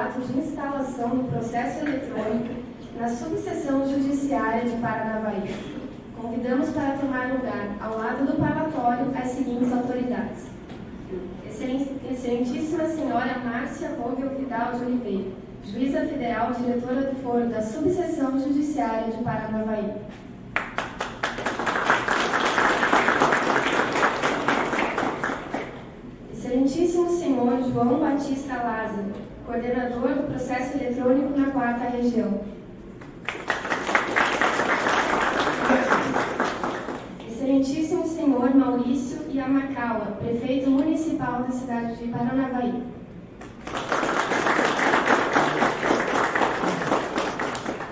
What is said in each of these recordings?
ato de instalação do processo eletrônico na subseção judiciária de Paranavaí. Convidamos para tomar lugar, ao lado do parlatório, as seguintes autoridades. Excelentíssima Senhora Márcia Vogel Vidal de Oliveira, Juíza Federal, Diretora do Foro da Subseção Judiciária de Paranavaí. Excelentíssimo Senhor João Batista Lázaro, Coordenador do Processo Eletrônico na 4ª Região. Excelentíssimo Senhor Maurício Yamakawa, Prefeito Municipal da cidade de Paranavaí.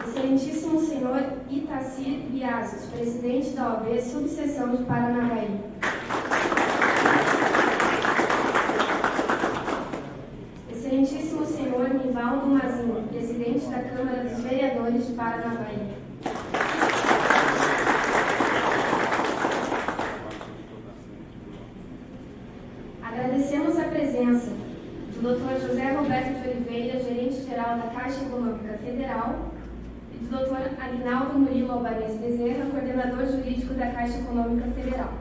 Excelentíssimo Senhor Itacir Biazos, Presidente da OAB Subseção de Paranavaí. Excelentíssimo Senhor Nivaldo Mazinho, Presidente da Câmara dos Vereadores de Paranavaí. Agradecemos a presença do Dr. José Roberto de Oliveira, Gerente-Geral da Caixa Econômica Federal, e do Dr. Aguinaldo Murilo Albanês Bezerra, Coordenador Jurídico da Caixa Econômica Federal.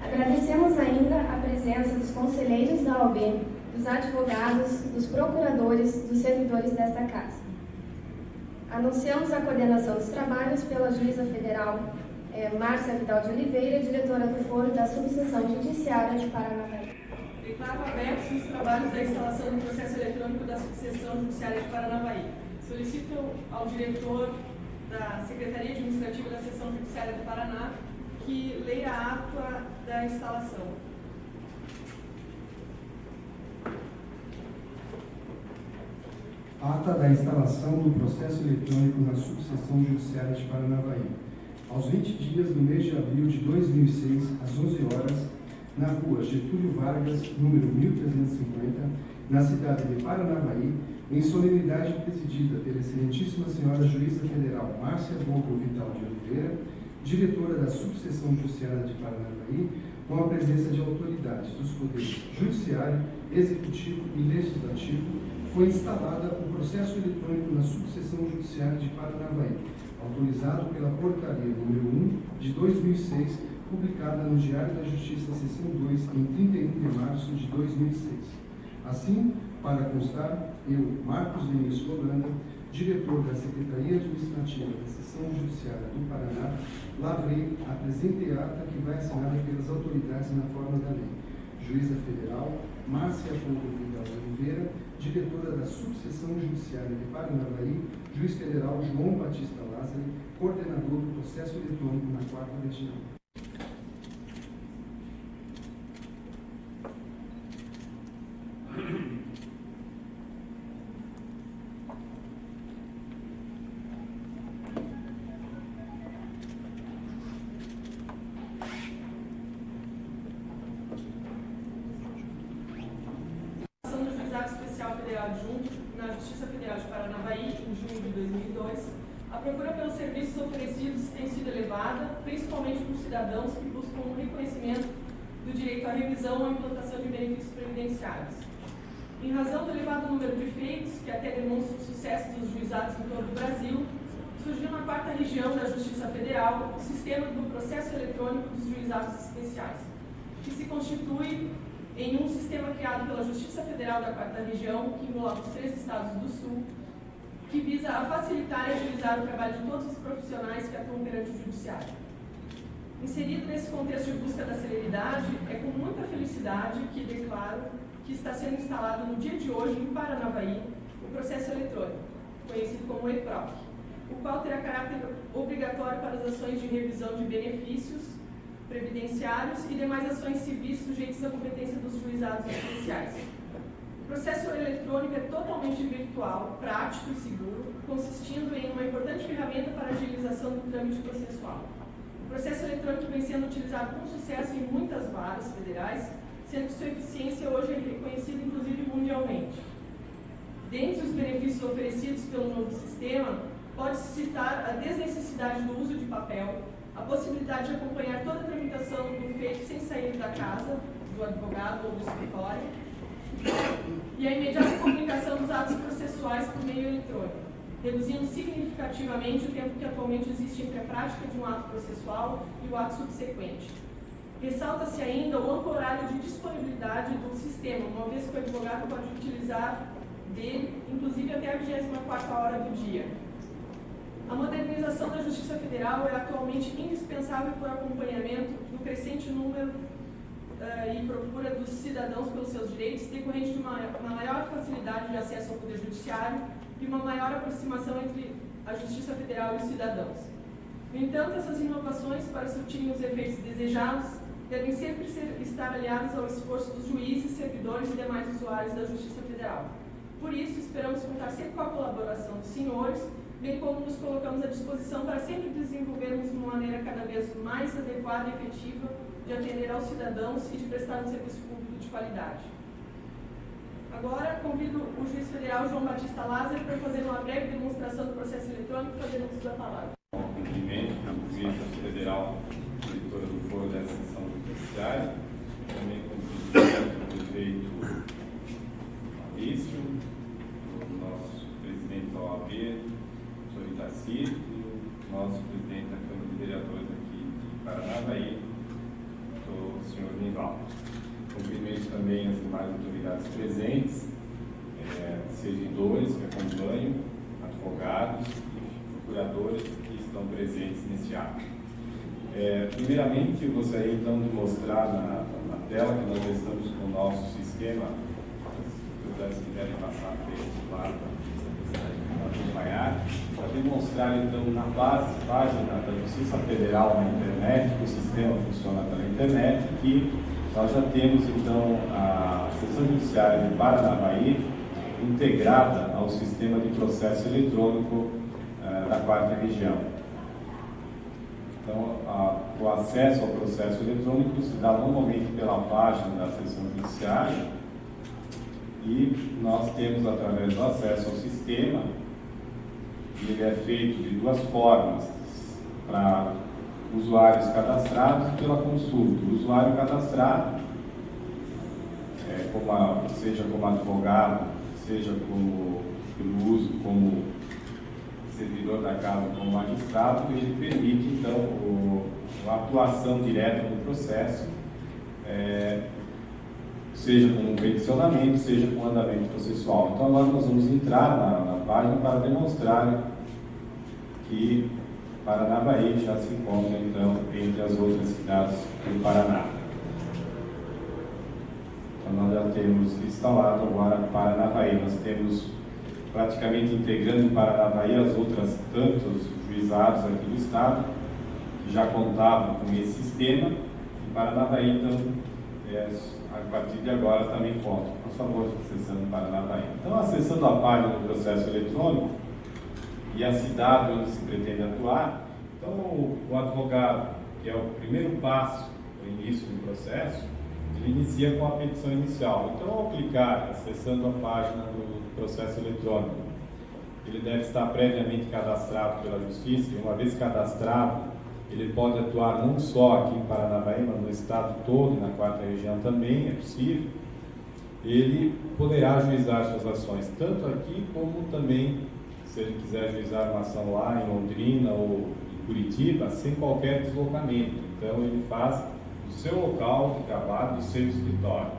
Agradecemos ainda a presença dos conselheiros da OAB, dos advogados, dos procuradores, dos servidores desta casa. Anunciamos a coordenação dos trabalhos pela Juíza Federal Márcia Vidal de Oliveira, Diretora do Foro da Subseção Judiciária de Paranavaí. Declaro abertos os trabalhos da instalação do processo eletrônico da Subseção Judiciária de Paranavaí. Solicito ao diretor da Secretaria Administrativa da Seção Judiciária do Paraná que leia a ata da instalação. Ata da instalação do processo eletrônico na Subseção Judiciária de Paranavaí. Aos 20 dias do mês de abril de 2006, às 11 horas, na rua Getúlio Vargas, número 1350, na cidade de Paranavaí, em solenidade presidida pela Excelentíssima Senhora Juíza Federal Márcia Vogel Vidal de Oliveira, diretora da Subseção Judiciária de Paranavaí, com a presença de autoridades dos poderes Judiciário, Executivo e Legislativo, foi instalada o processo eletrônico na Subseção Judiciária de Paranavaí, autorizado pela Portaria número 1 de 2006, publicada no Diário da Justiça, seção 2, em 31 de março de 2006. Assim, para constar, eu, Marcos Vinícius Rolanda, diretor da Secretaria Administrativa da Seção Judiciária do Paraná, lavrei a presente ata que vai assinada pelas autoridades na forma da lei. Juíza Federal Márcia Vogel Vidal de Oliveira, diretora da Subseção Judiciária de Paranavaí, Juiz Federal João Batista Lázaro, coordenador do processo eletrônico na 4ª Região. Especial Federal Adjunto na Justiça Federal de Paranavaí, em junho de 2002, a procura pelos serviços oferecidos tem sido elevada, principalmente por cidadãos que buscam o reconhecimento do direito à revisão ou implantação de benefícios previdenciários. Em razão do elevado número de feitos, que até demonstra o sucesso dos juizados em todo o Brasil, surgiu na 4ª Região da Justiça Federal o sistema do processo eletrônico dos juizados especiais, que se constitui em um sistema criado pela Justiça Federal da 4ª Região, que engloba os 3 estados do Sul, que visa a facilitar e agilizar o trabalho de todos os profissionais que atuam perante o Judiciário. Inserido nesse contexto de busca da celeridade, é com muita felicidade que declaro que está sendo instalado no dia de hoje, em Paranavaí, o processo eletrônico, conhecido como EPROC, o qual terá caráter obrigatório para as ações de revisão de benefícios previdenciários e demais ações civis sujeitas à competência dos juizados especiais. O processo eletrônico é totalmente virtual, prático e seguro, consistindo em uma importante ferramenta para a agilização do trâmite processual. O processo eletrônico vem sendo utilizado com sucesso em muitas varas federais, sendo que sua eficiência hoje é reconhecida inclusive mundialmente. Dentre os benefícios oferecidos pelo novo sistema, pode-se citar a desnecessidade do uso de papel, a possibilidade de acompanhar toda a tramitação do feito sem sair da casa, do advogado ou do escritório, e a imediata comunicação dos atos processuais por meio eletrônico, reduzindo significativamente o tempo que atualmente existe entre a prática de um ato processual e o ato subsequente. Ressalta-se ainda o amplo horário de disponibilidade do sistema, uma vez que o advogado pode utilizar dele, inclusive até a 24ª hora do dia. A modernização da Justiça Federal é atualmente indispensável por acompanhamento do crescente número e procura dos cidadãos pelos seus direitos, decorrente de uma maior facilidade de acesso ao Poder Judiciário e uma maior aproximação entre a Justiça Federal e os cidadãos. No entanto, essas inovações, para surtirem os efeitos desejados, devem sempre estar aliadas ao esforço dos juízes, servidores e demais usuários da Justiça Federal. Por isso, esperamos contar sempre com a colaboração dos senhores, bem como nos colocamos à disposição para sempre desenvolvermos de uma maneira cada vez mais adequada e efetiva de atender aos cidadãos e de prestar um serviço público de qualidade. Agora, convido o juiz federal João Batista Lázaro para fazer uma breve demonstração do processo eletrônico, fazendo uso da palavra. Cumprimento do juiz federal, diretora do foro da seção judiciária, também cumprimento do prefeito Maurício, o nosso presidente da OAB, o senhor Itaci, e o nosso presidente da Câmara de Vereadores aqui de Paranavaí, o senhor Nivaldo. Cumprimento também as demais autoridades presentes, servidores que acompanham, advogados e procuradores que estão presentes neste ato. Primeiramente, eu gostaria então de mostrar na tela que nós estamos com o nosso sistema, se vocês quiserem passar para esse lado para acompanhar, para demonstrar então na página da Justiça Federal na internet, que o sistema funciona pela internet, que nós já temos então a Seção Judiciária de Paranavaí integrada ao sistema de processo eletrônico da 4ª Região. Então, o acesso ao processo eletrônico se dá normalmente pela página da Seção Judiciária e nós temos, através do acesso ao sistema, ele é feito de duas formas, para usuários cadastrados e pela consulta. O usuário cadastrado, seja como advogado, seja pelo uso como servidor da casa, como magistrado, ele permite, então, a atuação direta no processo, seja com um peticionamento, seja com andamento processual. Então, agora nós vamos entrar na página para demonstrar que Paranavaí já se encontra, então, entre as outras cidades do Paraná. Então, nós já temos instalado agora Paranavaí. Nós temos praticamente integrando em Paranavaí as outras tantos juizados aqui do estado, que já contavam com esse sistema. E Paranavaí, então, a partir de agora também conta. Por favor, acessando Paranavaí. Então, acessando a página do processo eletrônico e a cidade onde se pretende atuar, então o advogado, que é o primeiro passo no início do processo, ele inicia com a petição inicial. Então, ao clicar, acessando a página do processo eletrônico, ele deve estar previamente cadastrado pela Justiça, e uma vez cadastrado, ele pode atuar não só aqui em Paranavaí, mas no estado todo, na 4ª Região também, é possível. Ele poderá ajuizar suas ações, tanto aqui como também, se ele quiser ajuizar uma ação lá em Londrina ou em Curitiba, sem qualquer deslocamento. Então, ele faz do seu local de trabalho, do seu escritório.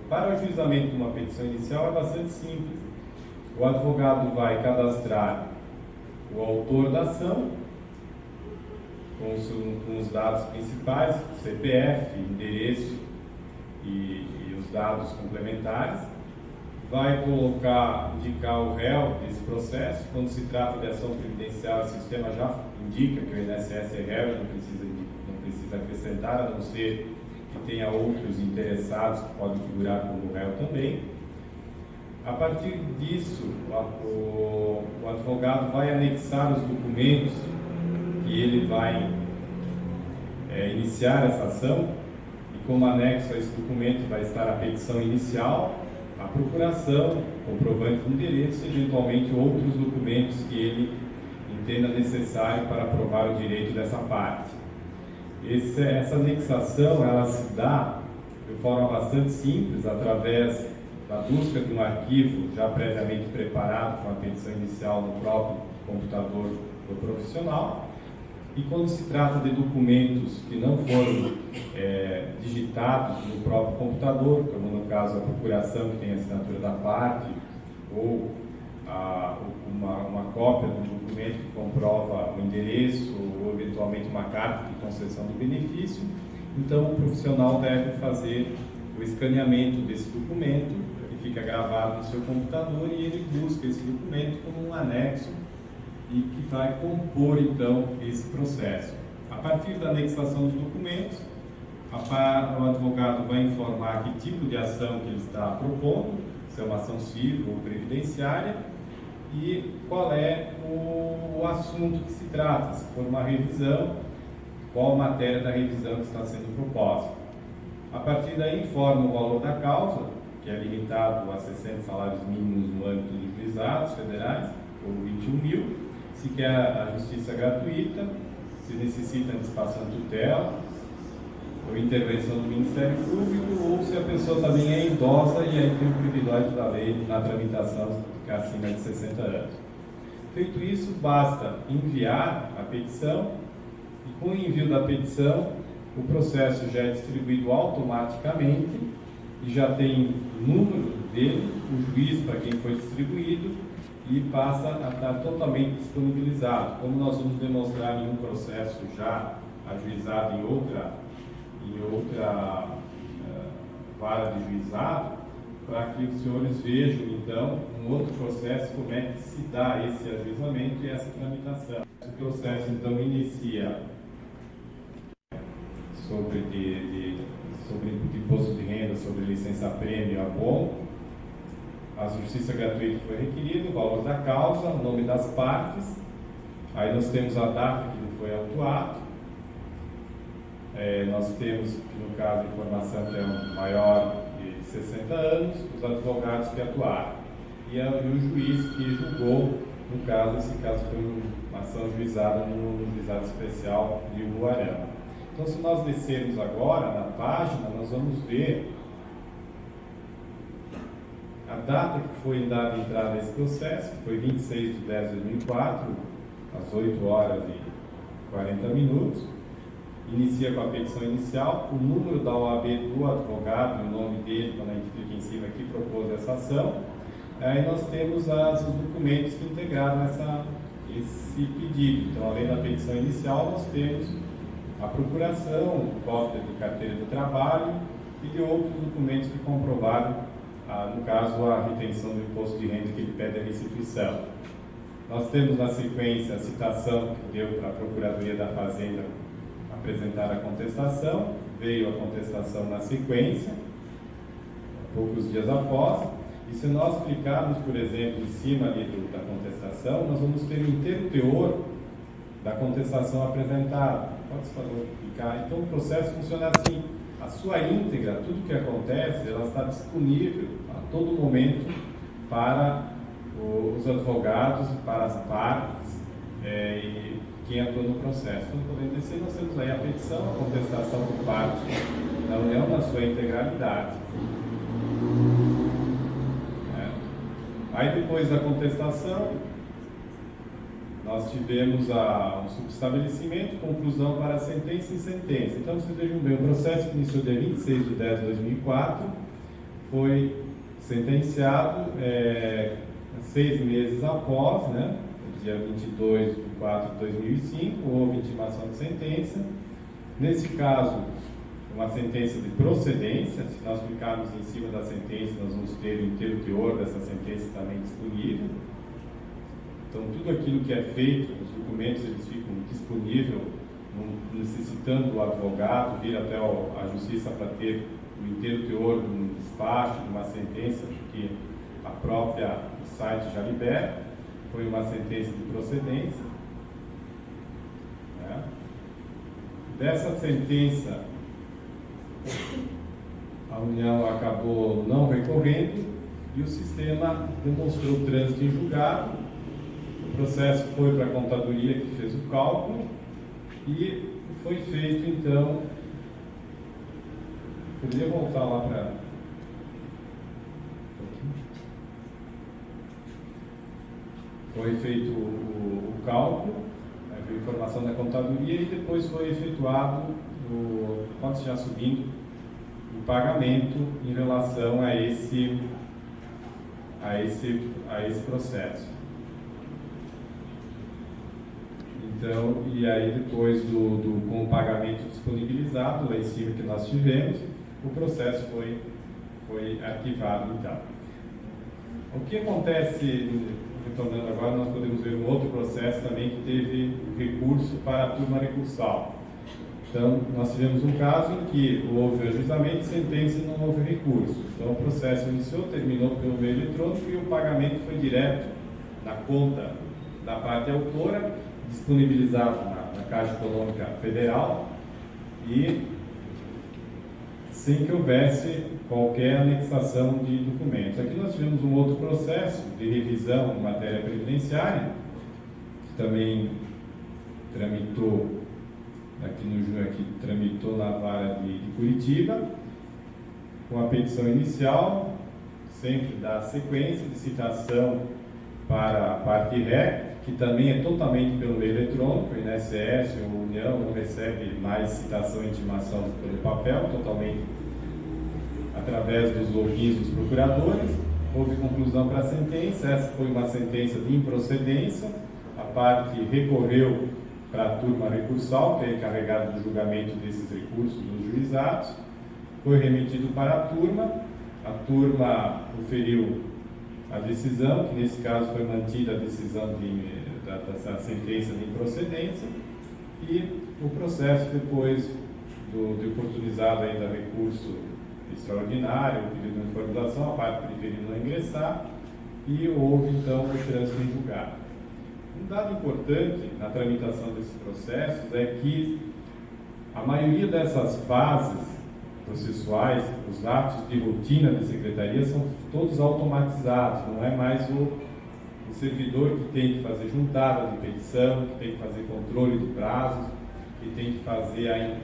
Para o ajuizamento de uma petição inicial é bastante simples. O advogado vai cadastrar o autor da ação, com os dados principais, CPF, endereço e os dados complementares. Vai indicar o réu desse processo. Quando se trata de ação previdenciária, o sistema já indica que o INSS é réu, não precisa acrescentar, a não ser que tenha outros interessados que podem figurar como réu também. A partir disso, o advogado vai anexar os documentos que ele vai iniciar essa ação, e como anexo a esse documento vai estar a petição inicial, a procuração, comprovante de endereço e eventualmente outros documentos que ele entenda necessário para provar o direito dessa parte. Essa anexação ela se dá de forma bastante simples, através da busca de um arquivo já previamente preparado com a petição inicial no próprio computador do profissional. E quando se trata de documentos que não foram digitados no próprio computador, como no caso a procuração que tem a assinatura da parte, ou uma cópia do documento que comprova o endereço, ou eventualmente uma carta de concessão do benefício, então o profissional deve fazer o escaneamento desse documento, que fica gravado no seu computador, e ele busca esse documento como um anexo e que vai compor então esse processo. A partir da anexação dos documentos, o advogado vai informar que tipo de ação que ele está propondo, se é uma ação civil ou previdenciária, e qual é o assunto que se trata, se for uma revisão, qual a matéria da revisão que está sendo proposta. A partir daí informa o valor da causa, que é limitado a 60 salários mínimos no âmbito dos juizados federais, ou 21 mil, se quer a justiça gratuita, se necessita antecipação de tutela, ou intervenção do Ministério Público, ou se a pessoa também é idosa e aí tem o privilégio da lei na tramitação ficar acima de 60 anos. Feito isso, basta enviar a petição, e com o envio da petição, o processo já é distribuído automaticamente e já tem o número dele, o juiz para quem foi distribuído, e passa a estar totalmente disponibilizado. Como nós vamos demonstrar em um processo já ajuizado em outra vara de juizado, para que os senhores vejam, então, um outro processo, como é que se dá esse ajuizamento e essa tramitação. O processo, então, inicia sobre imposto de renda, sobre licença-prêmio e abono. A justiça gratuita foi requerida, o valor da causa, o nome das partes, aí nós temos a data que não foi autuado, nós temos, no caso, a informação que é um maior de 60 anos, os advogados que atuaram, e o juiz que julgou, no caso, esse caso foi uma ação juizada no juizado especial de Umuarama. Então, se nós descermos agora na página, nós vamos ver a data que foi dada entrada nesse processo, que foi 26 de 10 de 2004, às 8 horas e 40 minutos. Inicia com a petição inicial, o número da OAB do advogado, o nome dele, quando a gente clica em cima aqui, propôs essa ação. Aí nós temos os documentos que integraram esse pedido. Então, além da petição inicial, nós temos a procuração, cópia de carteira de trabalho e de outros documentos que comprovaram, no caso, a retenção do imposto de renda que ele pede à restituição. Nós temos na sequência a citação que deu para a Procuradoria da Fazenda apresentar a contestação, veio a contestação na sequência, poucos dias após, e se nós clicarmos, por exemplo, em cima ali da contestação, nós vamos ter o inteiro teor da contestação apresentada. Pode, por favor, clicar. Então, o processo funciona assim. A sua íntegra, tudo que acontece, ela está disponível a todo momento para os advogados, para as partes e quem atua no processo. Então, podemos descer, nós temos aí a petição, a contestação por parte da União na sua integralidade. Aí, depois da contestação, nós tivemos um subestabelecimento, conclusão para a sentença e sentença. Então, vocês vejam bem, o processo que iniciou dia 26 de 10 de 2004 foi sentenciado 6 meses após, né, dia 22 de 4 de 2005, houve intimação de sentença. Nesse caso, uma sentença de procedência. Se nós clicarmos em cima da sentença, nós vamos ter o inteiro teor dessa sentença também disponível. Então, tudo aquilo que é feito, os documentos, eles ficam disponíveis, não necessitando do advogado vir até a justiça para ter o inteiro teor de um despacho, de uma sentença, porque a própria site já libera. Foi uma sentença de procedência. Né? Dessa sentença, a União acabou não recorrendo e o sistema demonstrou trânsito em julgado. O processo foi para a contadoria que fez o cálculo e foi feito, então, poderia voltar lá para foi feito o cálculo, a informação da contadoria, e depois foi efetuado, quando já subindo, o pagamento em relação a esse processo. Então, e aí depois com o pagamento disponibilizado, lá em cima que nós tivemos, o processo foi arquivado. Então, o que acontece, retornando agora, nós podemos ver um outro processo também que teve recurso para a turma recursal. Então, nós tivemos um caso em que houve ajuizamento de sentença e não houve recurso. Então, o processo iniciou, terminou pelo meio eletrônico e o pagamento foi direto na conta da parte autora, disponibilizado na Caixa Econômica Federal e sem que houvesse qualquer anexação de documentos. Aqui nós tivemos um outro processo de revisão em matéria previdenciária, que também tramitou tramitou na vara de Curitiba, com a petição inicial, sempre da sequência de citação para a parte ré, que também é totalmente pelo meio eletrônico, o INSS ou União não recebe mais citação e intimação pelo papel, totalmente através dos logins dos procuradores. Houve conclusão para a sentença, essa foi uma sentença de improcedência, a parte recorreu para a turma recursal, que é encarregada do julgamento desses recursos dos juizados, foi remetido para a turma proferiu a decisão, que nesse caso foi mantida a decisão da sentença de improcedência, e o processo depois de oportunizado ainda recurso extraordinário, pedido de informação, a parte preferiu não ingressar, e houve então o trânsito em julgado. Um dado importante na tramitação desses processos é que a maioria dessas fases processuais, os atos de rotina da secretaria são todos automatizados, não é mais o servidor que tem que fazer juntada de petição, que tem que fazer controle de prazos, que tem que fazer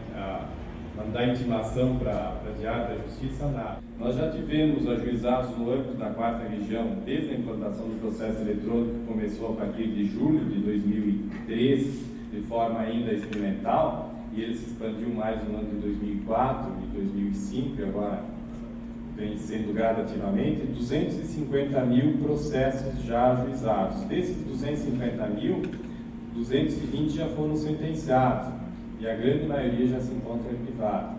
mandar intimação para a Diário da Justiça, nada. Nós já tivemos ajuizados no âmbito da 4ª Região, desde a implantação do processo eletrônico, que começou a partir de julho de 2013, de forma ainda experimental, e ele se expandiu mais no ano de 2004 e 2005, e agora vem sendo gradativamente, 250 mil processos já ajuizados. Desses 250 mil, 220 já foram sentenciados, e a grande maioria já se encontra arquivada.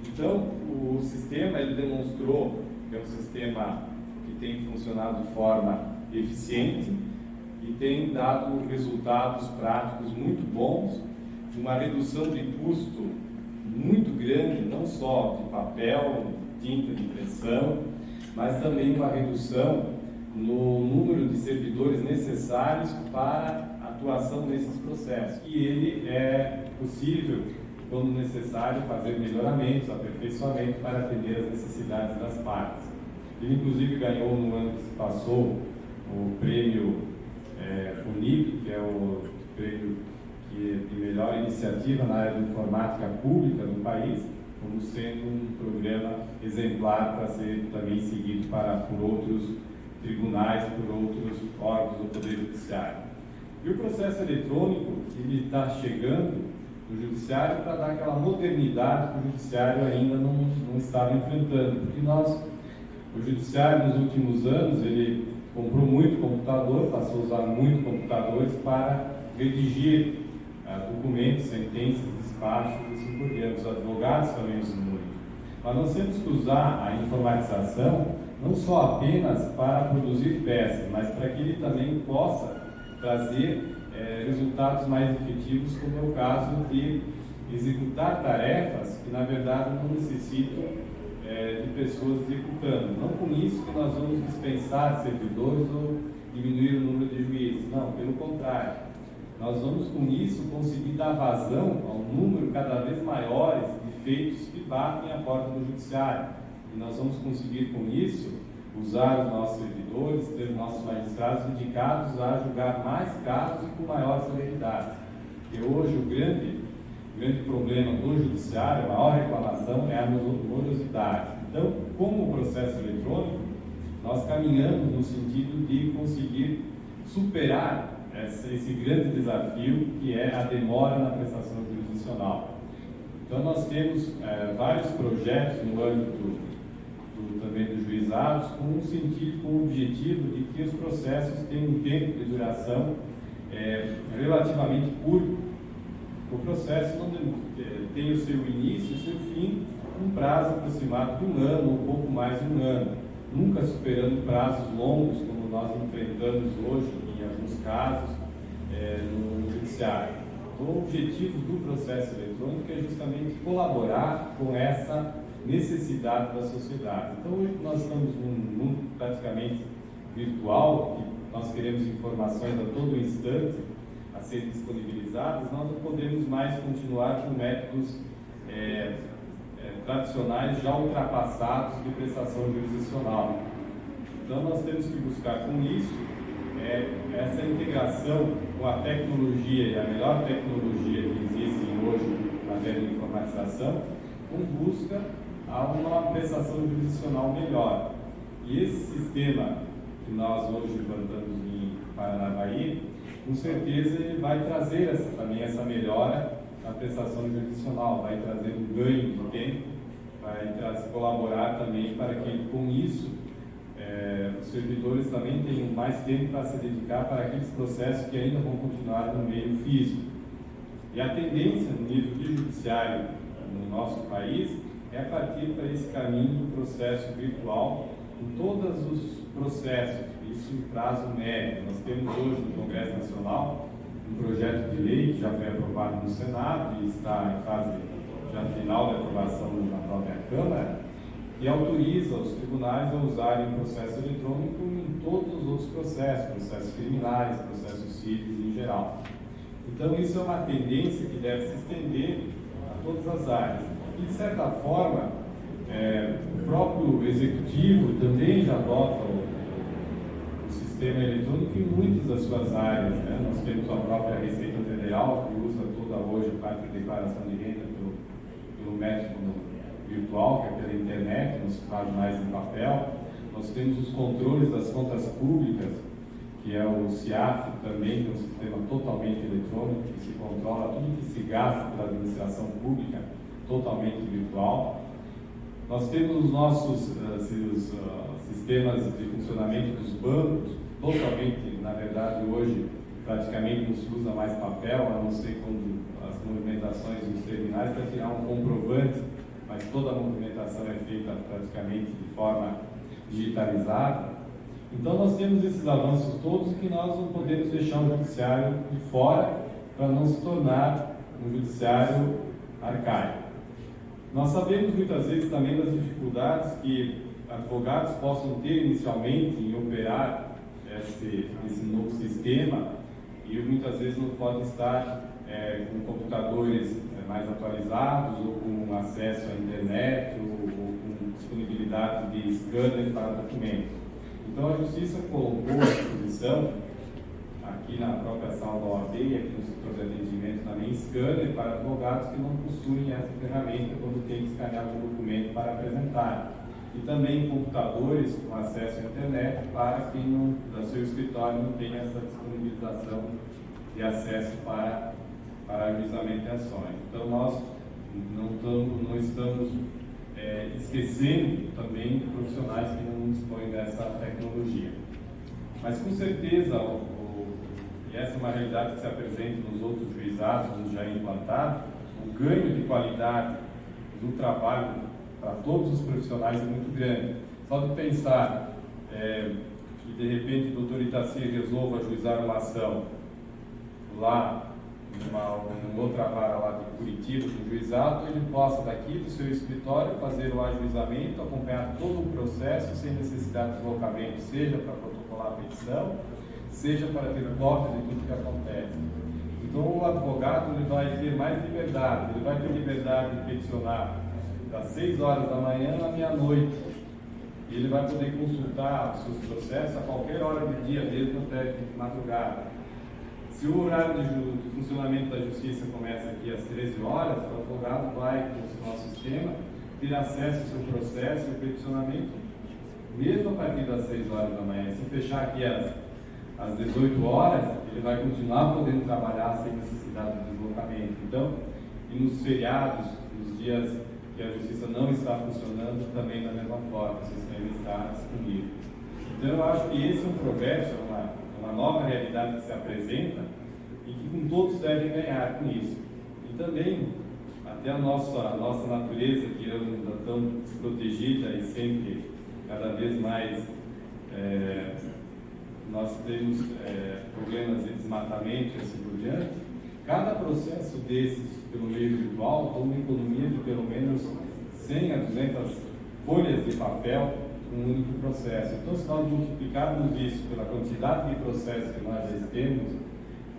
Então, o sistema ele demonstrou que é um sistema que tem funcionado de forma eficiente e tem dado resultados práticos muito bons, uma redução de custo muito grande, não só de papel, tinta de impressão, mas também uma redução no número de servidores necessários para a atuação nesses processos. E ele é possível, quando necessário, fazer melhoramentos, aperfeiçoamento para atender às necessidades das partes. Ele, inclusive, ganhou no ano que se passou o prêmio FUNIP, que é o prêmio de melhor iniciativa na área de informática pública no país, como sendo um programa exemplar para ser também seguido por outros tribunais, por outros órgãos do Poder Judiciário. E o processo eletrônico, ele está chegando no Judiciário para dar aquela modernidade que o Judiciário ainda não estava enfrentando, porque o Judiciário nos últimos anos, ele comprou muito computador, passou a usar muito computadores para redigir documentos, sentenças, despachos e assim por diante. Os advogados também usam muito. Mas nós temos que usar a informatização não só apenas para produzir peças, mas para que ele também possa trazer resultados mais efetivos, como é o caso de executar tarefas que, na verdade, não necessitam de pessoas executando. Não com isso que nós vamos dispensar servidores ou diminuir o número de juízes. Não, pelo contrário. Nós vamos, com isso, conseguir dar vazão a um número cada vez maior de feitos que batem a porta do Judiciário. E nós vamos conseguir, com isso, usar os nossos servidores, ter nossos magistrados indicados a julgar mais casos e com maior celeridade. Porque hoje o grande problema do Judiciário, a maior reclamação é a morosidade. Então, como o processo eletrônico, nós caminhamos no sentido de conseguir superar esse grande desafio que é a demora na prestação jurisdicional. Então nós temos vários projetos no âmbito também dos juizados com um sentido, com o objetivo de que os processos tenham um tempo de duração relativamente curto. O processo não tem o seu início e o seu fim um prazo aproximado de um ano ou pouco mais de um ano, nunca superando prazos longos como nós enfrentamos hoje em alguns casos no judiciário. Então, o objetivo do processo eletrônico é justamente colaborar com essa necessidade da sociedade. Então, hoje nós estamos num mundo praticamente virtual, que nós queremos informações a todo instante a serem disponibilizadas, nós não podemos mais continuar com métodos tradicionais já ultrapassados de prestação jurisdicional. Então, nós temos que buscar com isso essa integração com a tecnologia e a melhor tecnologia que existe hoje na matéria de informatização, com busca a uma prestação jurisdicional melhor. E esse sistema que nós hoje implantamos em Paranavaí, com certeza ele vai trazer também essa melhora na prestação jurisdicional, vai trazer um ganho de tempo, vai colaborar também para que com isso os servidores também tenham mais tempo para se dedicar para aqueles processos que ainda vão continuar no meio físico. E a tendência no nível de judiciário no nosso país é partir para esse caminho do processo virtual em todos os processos, isso em prazo médio. Nós temos hoje no Congresso Nacional um projeto de lei que já foi aprovado no Senado e está em fase já final de aprovação na própria Câmara, que autoriza os tribunais a usarem o processo eletrônico em todos os outros processos criminais, processos cíveis em geral. Então, isso é uma tendência que deve se estender a todas as áreas. E, de certa forma, o próprio Executivo também já adota o sistema eletrônico em muitas das suas áreas, né? Nós temos a própria Receita Federal, que usa toda hoje a parte de declaração de renda pelo método virtual, que é pela internet, não se faz mais em papel. Nós temos os controles das contas públicas, que é o CIAF também, que é um sistema totalmente eletrônico, que se controla tudo que se gasta pela administração pública, totalmente virtual. Nós temos os nossos sistemas de funcionamento dos bancos, totalmente, na verdade, hoje, praticamente não se usa mais papel, a não ser quando as movimentações dos terminais para tirar um comprovante, mas toda a movimentação é feita praticamente de forma digitalizada. Então nós temos esses avanços todos que nós não podemos deixar o judiciário de fora para não se tornar um judiciário arcaico. Nós sabemos muitas vezes também das dificuldades que advogados possam ter inicialmente em operar esse novo sistema e muitas vezes não podem estar com computadores mais atualizados ou com acesso à internet ou com disponibilidade de scanner para documentos. Então a Justiça colocou à disposição, aqui na própria sala da OAB e aqui no setor de atendimento também, scanner para advogados que não possuem essa ferramenta quando tem que escanear um documento para apresentar. E também computadores com acesso à internet para quem no seu escritório não tem essa disponibilização de acesso para ajuizamento de ações. Então nós não estamos esquecendo também de profissionais que não dispõem dessa tecnologia. Mas com certeza, e essa é uma realidade que se apresenta nos outros juizados já implantados, o ganho de qualidade do trabalho para todos os profissionais é muito grande. Só de pensar que de repente o doutor Itaci resolva ajuizar uma ação lá em outra vara lá de Curitiba, do juizado, ele possa daqui do seu escritório fazer o ajuizamento, acompanhar todo o processo sem necessidade de deslocamento, seja para protocolar a petição, seja para ter cópias de tudo que acontece. Então o advogado ele vai ter mais liberdade, ele vai ter liberdade de peticionar das 6 horas da manhã à meia-noite. E ele vai poder consultar os seus processos a qualquer hora do dia, mesmo até de madrugada. Se o horário de funcionamento da justiça começa aqui às 13 horas, o advogado vai, com o nosso sistema, ter acesso ao seu processo e peticionamento, mesmo a partir das 6 horas da manhã. Se fechar aqui às às 18 horas, ele vai continuar podendo trabalhar sem necessidade de deslocamento. Então, e nos feriados, nos dias que a justiça não está funcionando, também da mesma forma, o sistema está disponível. Então, eu acho que esse é um progresso, uma nova realidade que se apresenta e que com todos devem ganhar com isso. E também, até a nossa natureza, que anda tão desprotegida e sempre, cada vez mais, nós temos problemas de desmatamento e assim por diante. Cada processo desses, pelo meio virtual, dá uma economia de pelo menos 100 a 200 folhas de papel um único processo. Então, se nós multiplicarmos isso pela quantidade de processos que nós já temos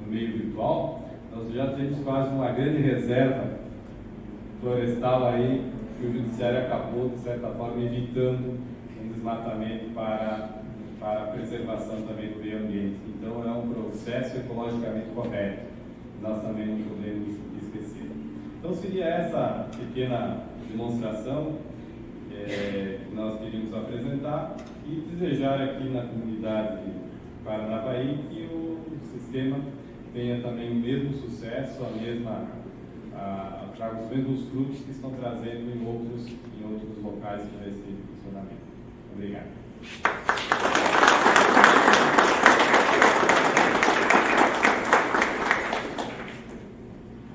no meio virtual, nós já temos quase uma grande reserva florestal aí, que o judiciário acabou, de certa forma, evitando um desmatamento para a preservação também do meio ambiente. Então, é um processo ecologicamente correto. Nós também não podemos esquecer. Então, seria essa pequena demonstração que nós queríamos apresentar e desejar aqui na comunidade de Paranavaí que o sistema tenha também o mesmo sucesso, traga os mesmos frutos que estão trazendo em outros locais que já estão em funcionamento. Obrigado.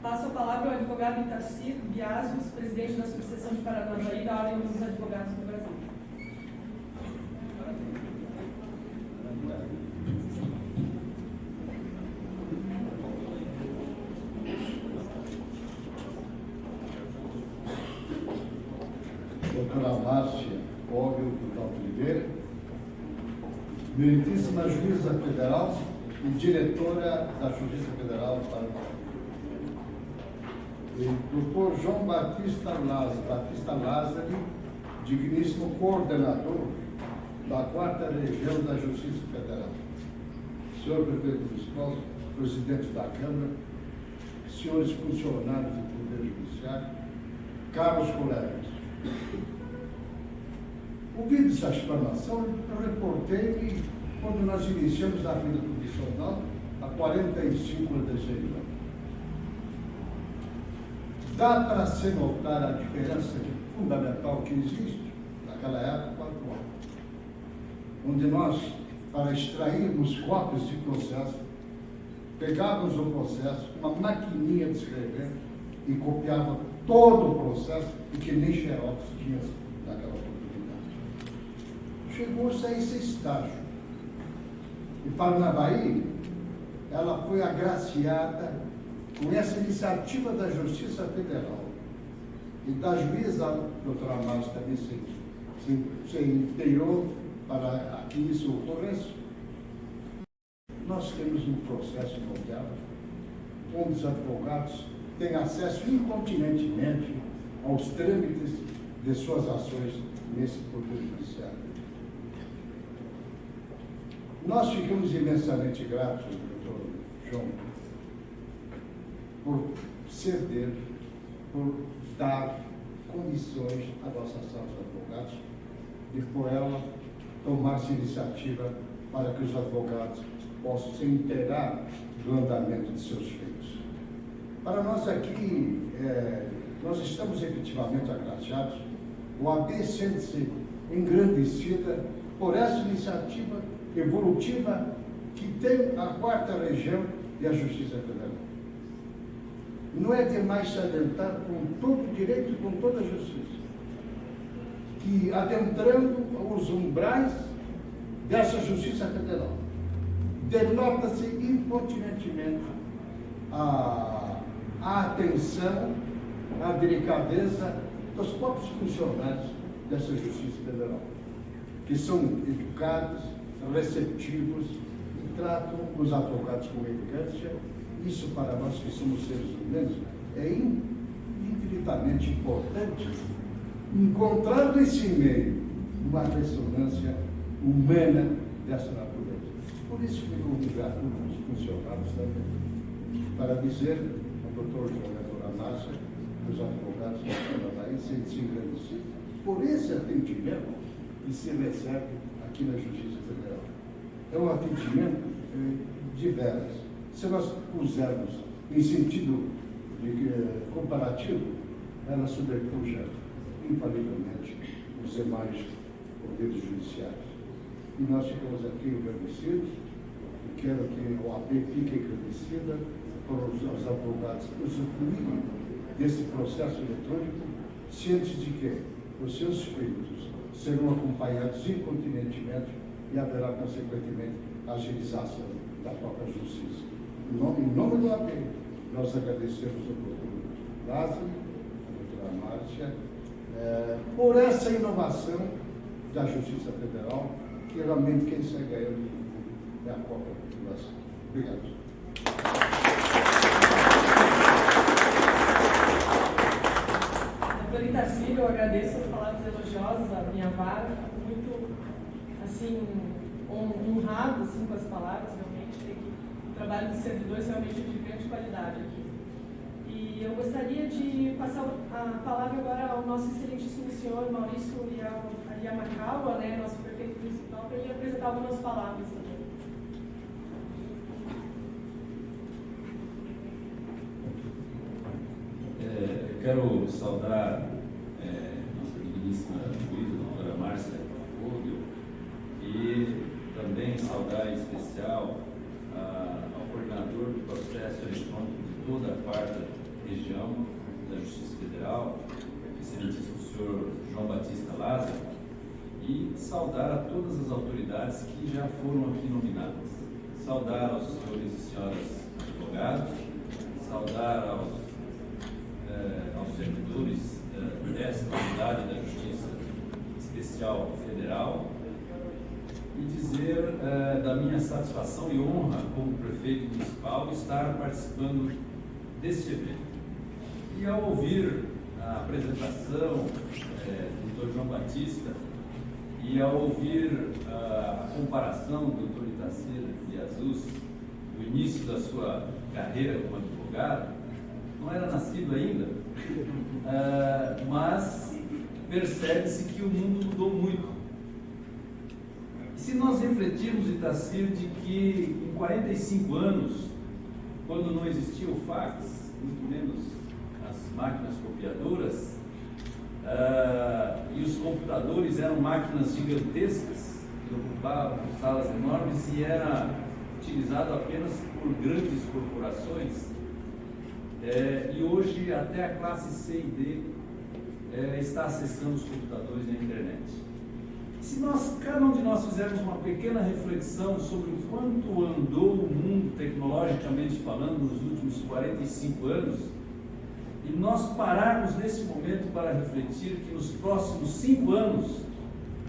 Passo a palavra ao advogado Itacir Biasius, presidente da subseção de Paranavaí da Ordem dos Advogados do Brasil. Doutora Márcia Cóvio do Oliveira, meritíssima juíza federal e diretora da Justiça Federal para Dr. João Batista Lázari, digníssimo coordenador da 4ª Região da Justiça Federal, senhor prefeito municipal, presidente da Câmara, senhores funcionários do Poder Judiciário, caros colegas. Ouvindo essa explanação, eu reportei-me quando nós iniciamos a vida profissional, há 45 anos de janeiro. Dá para se notar a diferença fundamental que existe naquela época atual, onde nós, para extrairmos cópias de processo, pegávamos o processo, uma maquininha de escrever e copiava todo o processo e que nem xerox tinha naquela oportunidade. Chegou-se a esse estágio. E Paranavaí, ela foi agraciada com essa iniciativa da Justiça Federal e da juíza, doutora Márcia, também se inteirou para que isso ocorresse. Nós temos um processo mundial onde os advogados têm acesso incontinentemente aos trâmites de suas ações nesse Poder Judiciário. Nós ficamos imensamente gratos, doutor João, por ceder, por dar condições à nossa sala de advogados e por ela tomar-se iniciativa para que os advogados possam se inteirar do andamento de seus feitos. Para nós aqui, nós estamos efetivamente agraciados, o AB sente-se engrandecida por essa iniciativa evolutiva que tem a 4ª Região e a Justiça Federal. Não é demais salientar com todo o direito e com toda a justiça que, adentrando os umbrais dessa Justiça Federal, denota-se incontinentemente a atenção, a delicadeza dos próprios funcionários dessa Justiça Federal, que são educados, receptivos e tratam os advogados com elegância. Isso, para nós que somos seres humanos, é infinitamente importante, encontrar nesse meio uma ressonância humana dessa natureza. Por isso que eu convido os funcionários também, para dizer ao doutor João e à doutora Márcia, os advogados da Paranavaí, se engrandecidos por esse atendimento que se recebe aqui na Justiça Federal. É um atendimento diversas. Se nós pusermos em sentido comparativo, ela sobrepuja infalivelmente os demais poderes judiciários. E nós ficamos aqui agradecidos, e quero que a OAB fique agradecida por os advogados usufruírem desse processo eletrônico, cientes de que os seus feitos serão acompanhados incontinentemente e haverá, consequentemente, a agilização da própria justiça. Em nome do OAB, nós agradecemos ao doutor Lázaro, à doutora Márcia, por essa inovação da Justiça Federal, que realmente quem sai ganhando é a própria população. Obrigado. Doutor Itacílio, eu agradeço as palavras elogiosas à minha vara, fico muito, assim, honrado, assim, com as palavras, realmente, o trabalho dos servidores realmente é de grande qualidade aqui. E eu gostaria de passar a palavra agora ao nosso excelentíssimo senhor Maurício Yamakawa, né, nosso prefeito municipal, para ele apresentar algumas palavras também. Eu quero saudar nossa digníssima juíza, doutora Márcia Foglio, e também saudar em especial ao coordenador do processo eletrônico de toda a quarta região da Justiça Federal, excelentíssimo senhor João Batista Lázaro, e saudar a todas as autoridades que já foram aqui nominadas. Saudar aos senhores e senhoras advogados, saudar aos servidores desta unidade da Justiça Especial Federal e dizer da minha satisfação e honra como prefeito municipal estar participando deste evento. E ao ouvir a apresentação do Dr. João Batista e ao ouvir a comparação do Dr. Itacílio de Jesus, do início da sua carreira como advogado, não era nascido ainda, mas percebe-se que o mundo mudou muito. E se nós refletirmos, Itacílio, de que em 45 anos, quando não existia o fax, muito menos as máquinas copiadoras, e os computadores eram máquinas gigantescas, que ocupavam salas enormes e era utilizado apenas por grandes corporações, e hoje até a classe C e D está acessando os computadores na internet. Se cada um de nós fizermos uma pequena reflexão sobre o quanto andou o mundo tecnologicamente falando nos últimos 45 anos, e nós pararmos nesse momento para refletir que nos próximos 5 anos,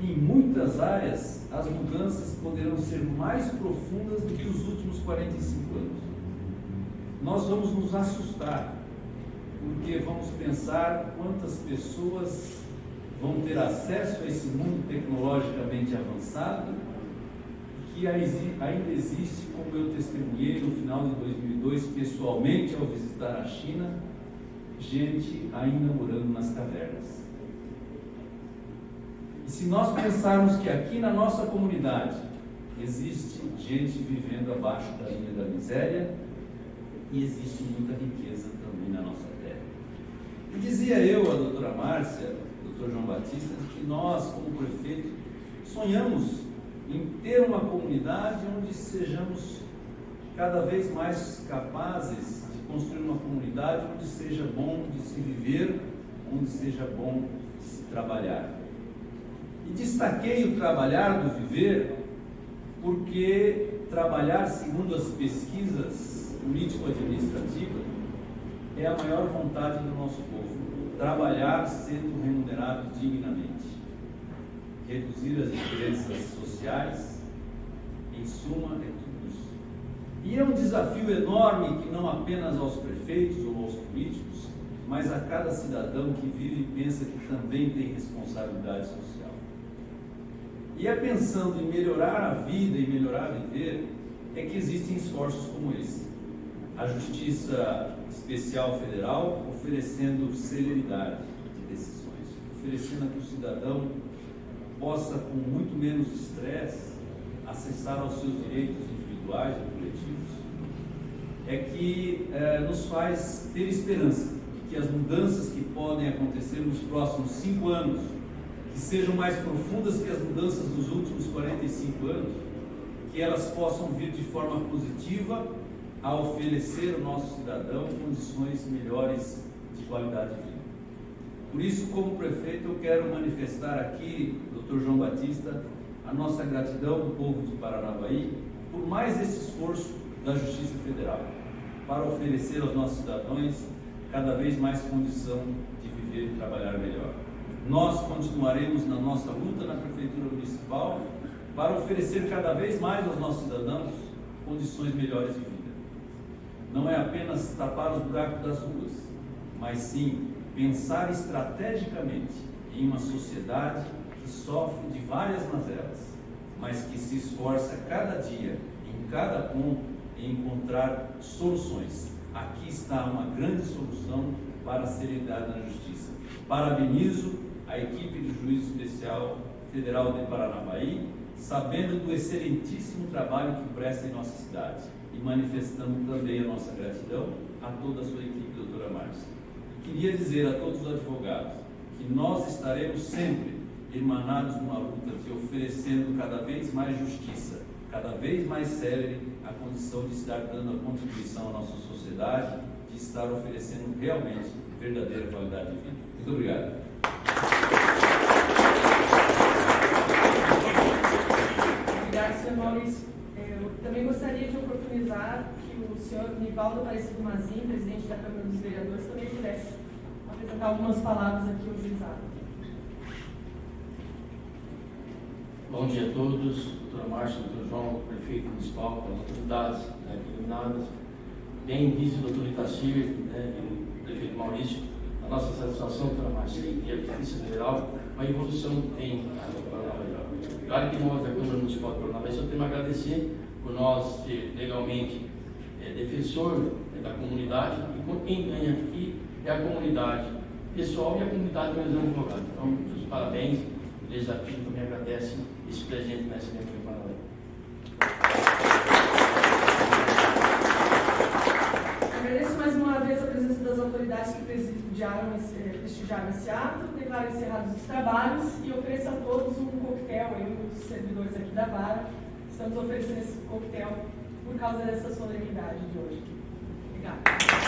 em muitas áreas, as mudanças poderão ser mais profundas do que os últimos 45 anos. Nós vamos nos assustar, porque vamos pensar quantas pessoas vão ter acesso a esse mundo tecnologicamente avançado, que ainda existe, como eu testemunhei no final de 2002, pessoalmente, ao visitar a China, gente ainda morando nas cavernas. E se nós pensarmos que aqui na nossa comunidade existe gente vivendo abaixo da linha da miséria, e existe muita riqueza também na nossa terra. E dizia eu à doutora Márcia, doutor João Batista, que nós, como prefeito, sonhamos em ter uma comunidade onde sejamos cada vez mais capazes de construir uma comunidade onde seja bom de se viver, onde seja bom de se trabalhar. E destaquei o trabalhar do viver porque trabalhar, segundo as pesquisas político-administrativas, é a maior vontade do nosso povo. Trabalhar sendo remunerado dignamente. Reduzir as diferenças sociais, em suma, é tudo isso. E é um desafio enorme que não apenas aos prefeitos ou aos políticos, mas a cada cidadão que vive e pensa que também tem responsabilidade social. E é pensando em melhorar a vida e melhorar a viver, é que existem esforços como esse. A Justiça Especial Federal oferecendo celeridade de decisões, oferecendo a que o cidadão possa, com muito menos estresse, acessar aos seus direitos individuais individuais ou coletivos, é que nos faz ter esperança de que as mudanças que podem acontecer nos próximos 5 anos, que sejam mais profundas que as mudanças dos últimos 45 anos, que elas possam vir de forma positiva a oferecer ao nosso cidadão condições melhores de qualidade de vida. Por isso, como prefeito, eu quero manifestar aqui, Dr. João Batista, a nossa gratidão do povo de Paranavaí por mais esse esforço da Justiça Federal para oferecer aos nossos cidadãos cada vez mais condição de viver e trabalhar melhor. Nós continuaremos na nossa luta na Prefeitura Municipal para oferecer cada vez mais aos nossos cidadãos condições melhores de vida. Não é apenas tapar os buracos das ruas, mas sim pensar estrategicamente em uma sociedade que sofre de várias mazelas, mas que se esforça cada dia, em cada ponto, em encontrar soluções. Aqui está uma grande solução para a seriedade na justiça. Parabenizo a equipe do Juízo Especial Federal de Paranavaí, sabendo do excelentíssimo trabalho que presta em nossa cidade e manifestando também a nossa gratidão a toda a sua equipe, doutora Márcia. E queria dizer a todos os advogados que nós estaremos sempre irmanados numa luta de oferecendo cada vez mais justiça, cada vez mais célere a condição de estar dando a contribuição à nossa sociedade, de estar oferecendo realmente verdadeira qualidade de vida. Muito obrigado. Obrigado, senhor Maurício. Eu também gostaria de oportunizar que o senhor Nivaldo Aparecido Mazin, presidente da Câmara dos Vereadores, também pudesse apresentar algumas palavras aqui ao juizado. Bom dia a todos, doutora Márcia, doutor João, prefeito municipal, as autoridades iluminadas, bem vice doutor Itacir, e o prefeito Maurício, a nossa satisfação, doutora Márcia, e a Justiça Federal, uma evolução que tem no Paranavaí. Claro que nós, da Câmara Municipal de Paranavaí, só temos a agradecer por nós ser legalmente defensor da comunidade, e quem ganha aqui é a comunidade pessoal e a comunidade dos advogados. Então, muitos parabéns, o Legislativo também agradece esse presente nessa minha Paranavaí. Agradeço mais uma vez a presença das autoridades que prestigiaram esse ato, declaro encerrados os trabalhos e ofereço a todos um coquetel, eu e os servidores aqui da Vara, estamos oferecendo esse coquetel por causa dessa solenidade de hoje. Obrigada.